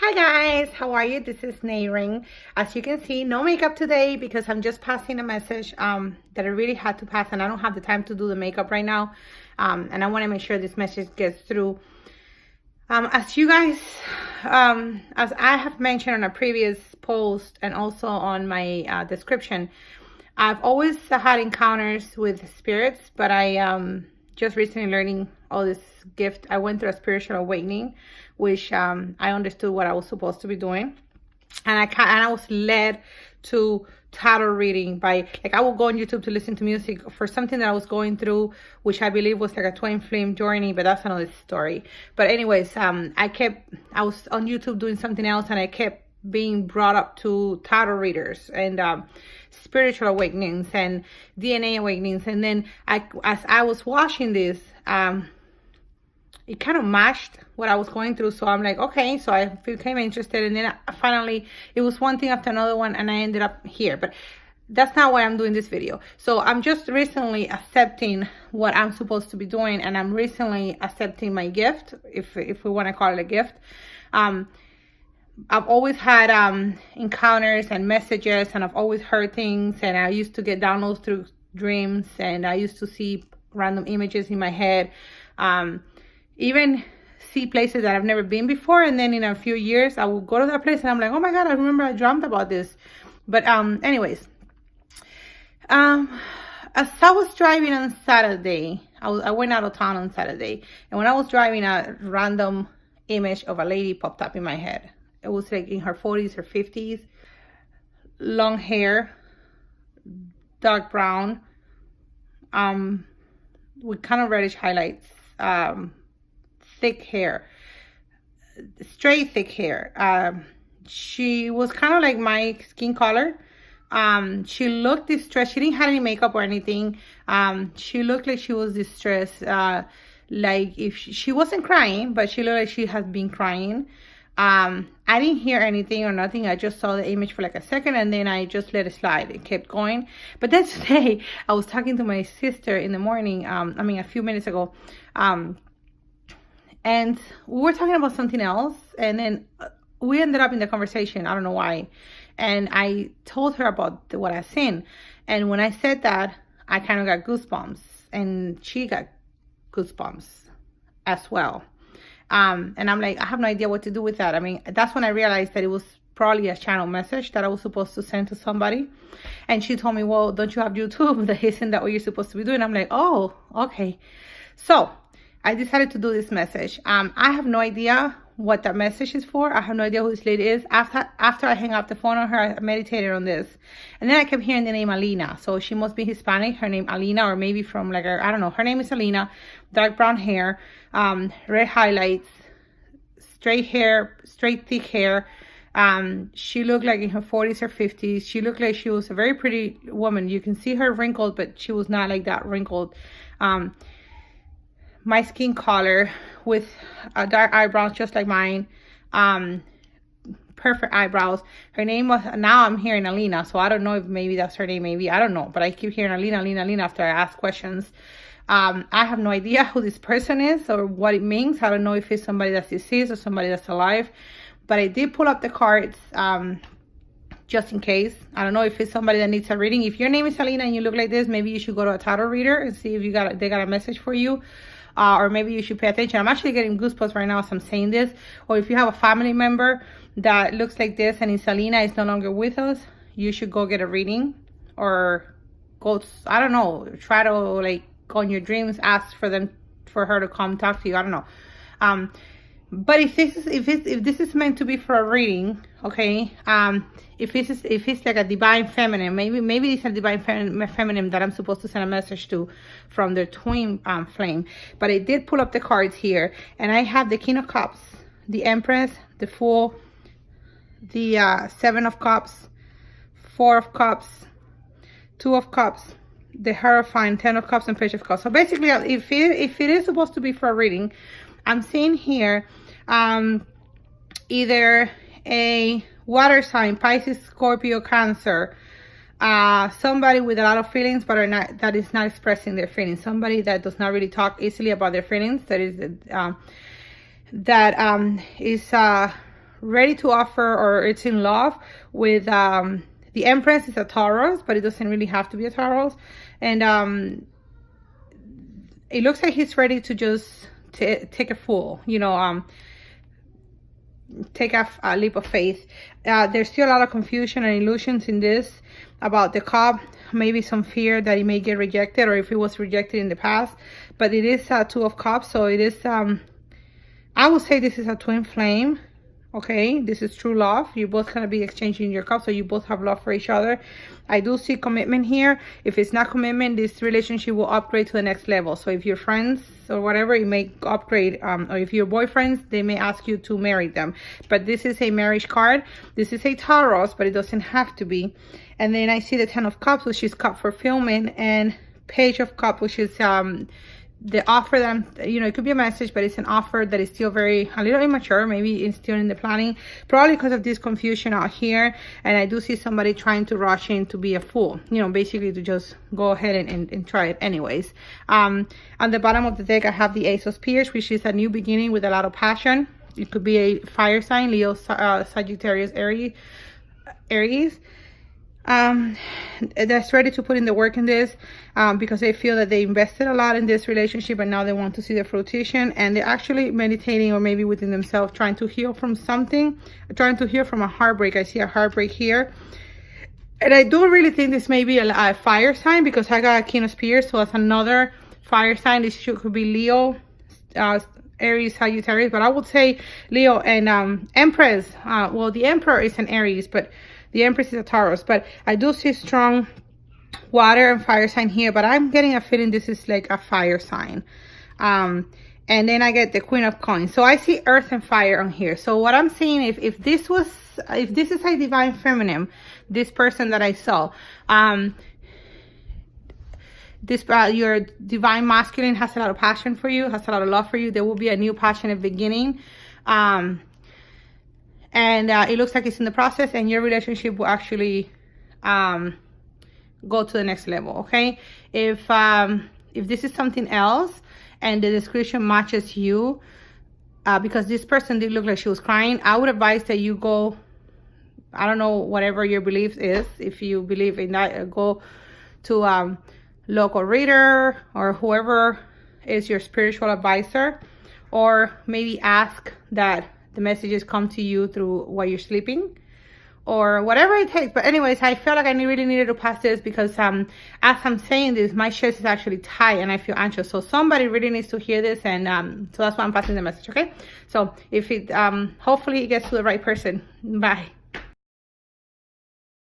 Hi guys, how are you? This is Nayring. As you can see, no makeup today because I'm just passing a message that I really had to pass, and I don't have the time to do the makeup right now. And I want to make sure this message gets through. As you guys, as I have mentioned on a previous post and also on my description, I've always had encounters with spirits, but I just recently learning all this gift. I went through a spiritual awakening, which I understood what I was supposed to be doing, and I was led to tarot reading by, like, I would go on YouTube to listen to music for something that I was going through, which I believe was like a twin flame journey, but that's another story. But anyways, I was on YouTube doing something else, and I kept being brought up to tarot readers and spiritual awakenings and DNA awakenings. And then as I was watching this, it kind of matched what I was going through. So I'm like, okay, so I became interested. And then finally, it was one thing after another one, and I ended up here. But that's not why I'm doing this video. So I'm just recently accepting what I'm supposed to be doing, and I'm recently accepting my gift, if we want to call it a gift. I've always had encounters and messages, and I've always heard things, and I used to get downloads through dreams, and I used to see random images in my head, even see places that I've never been before. And then in a few years I will go to that place and I'm like, oh my God, I remember I dreamt about this. But anyways, as I was driving on Saturday, I went out of town on Saturday, and when I was driving, a random image of a lady popped up in my head. It was like in her 40s or 50s, long hair, dark brown, with kind of reddish highlights, thick hair, straight thick hair. She was kind of like my skin color. She looked distressed. She didn't have any makeup or anything. She looked like she was distressed, like if she wasn't crying, but she looked like she had been crying. I didn't hear anything or nothing. I just saw the image for like a second, and then I just let it slide. It kept going. But then today, I was talking to my sister in the morning, a few minutes ago, and we were talking about something else, and then we ended up in the conversation. I don't know why. And I told her about what I seen. And when I said that, I kind of got goosebumps, and she got goosebumps as well. And I'm like, I have no idea what to do with that. I mean, that's when I realized that it was probably a channel message that I was supposed to send to somebody. And she told me, well, don't you have YouTube? Isn't that what you're supposed to be doing? I'm like, oh, okay. So I decided to do this message. I have no idea what that message is for. I have no idea who this lady is. After I hang up the phone on her, I meditated on this. And then I kept hearing the name Alina. So she must be Hispanic. Her name Alina, or maybe from like, I don't know. Her name is Alina. Dark brown hair, red highlights, straight hair, straight thick hair. She looked like in her 40s or 50s. She looked like she was a very pretty woman. You can see her wrinkled, but she was not like that wrinkled. My skin color, with dark eyebrows just like mine, perfect eyebrows. Her name was, now I'm hearing Alina, so I don't know if maybe that's her name, maybe, I don't know, but I keep hearing Alina after I ask questions. I have no idea who this person is or what it means. I don't know if it's somebody that's deceased or somebody that's alive, but I did pull up the cards just in case. I don't know if it's somebody that needs a reading. If your name is Alina and you look like this, maybe you should go to a tarot reader and see if they got a message for you. Or maybe you should pay attention. I'm actually getting goosebumps right now as I'm saying this. Or if you have a family member that looks like this and is Alina, is no longer with us, you should go get a reading, or go, I don't know, try to like go in your dreams, ask for her to come talk to you. I don't know. But if this is meant to be for a reading, okay, if it's like a divine feminine, maybe it's a divine feminine that I'm supposed to send a message to from their twin flame. But I did pull up the cards here, and I have the King of Cups, the Empress, the Fool, the Seven of Cups, Four of Cups, Two of Cups, the Hierophant, Ten of Cups, and Page of Cups. So basically, if it is supposed to be for a reading, I'm seeing here either a water sign, Pisces, Scorpio, Cancer, somebody with a lot of feelings but that is not expressing their feelings, somebody that does not really talk easily about their feelings, that is ready to offer, or it's in love with the Empress. Is a Taurus, but it doesn't really have to be a Taurus. And it looks like he's ready to just take a fool, you know, take a leap of faith. There's still a lot of confusion and illusions in this about the Cup. Maybe some fear that he may get rejected, or if he was rejected in the past. But it is a Two of Cups, so it is I would say this is a twin flame. Okay, this is true love. You're both gonna be exchanging your cups, so you both have love for each other. I do see commitment here. If it's not commitment, this relationship will upgrade to the next level. So if you're friends or whatever, it may upgrade, or if you're boyfriends, they may ask you to marry them. But this is a marriage card. This is a Taurus, but it doesn't have to be. And then I see the Ten of Cups, which is cup fulfillment, and Page of Cups, which is the offer that I'm, you know, it could be a message, but it's an offer that is still a little immature. Maybe it's still in the planning, probably because of this confusion out here. And I do see somebody trying to rush in to be a fool, you know, basically to just go ahead and try it anyways. On the bottom of the deck, I have the Ace of Spears, which is a new beginning with a lot of passion. It could be a fire sign, Leo, Sagittarius, Aries. That's ready to put in the work in this, because they feel that they invested a lot in this relationship, and now they want to see the fruition, and they're actually meditating, or maybe within themselves, trying to heal from something, trying to heal from a heartbreak. I see a heartbreak here, and I do really think this may be a fire sign, because I got a King of Spears, so that's another fire sign. This could be Leo, Aries, Sagittarius, but I would say Leo and Empress. Well, the Emperor is an Aries, but the Empress is a Taurus. But I do see strong water and fire sign here, but I'm getting a feeling this is like a fire sign. And then I get the Queen of Coins. So I see earth and fire on here. So what I'm seeing, if this is a divine feminine, this person that I saw, your divine masculine has a lot of passion for you, has a lot of love for you. There will be a new passionate beginning. And it looks like it's in the process, and your relationship will actually go to the next level. Okay, if this is something else and the description matches you, because this person did look like she was crying, I would advise that you go, I don't know, whatever your belief is, if you believe in that, go to local reader or whoever is your spiritual advisor, or maybe ask that the messages come to you through while you're sleeping, or whatever it takes. But anyways, I felt like I really needed to pass this, because as I'm saying this, my chest is actually tight and I feel anxious. So somebody really needs to hear this, and so that's why I'm passing the message. Okay, so if it hopefully it gets to the right person. Bye.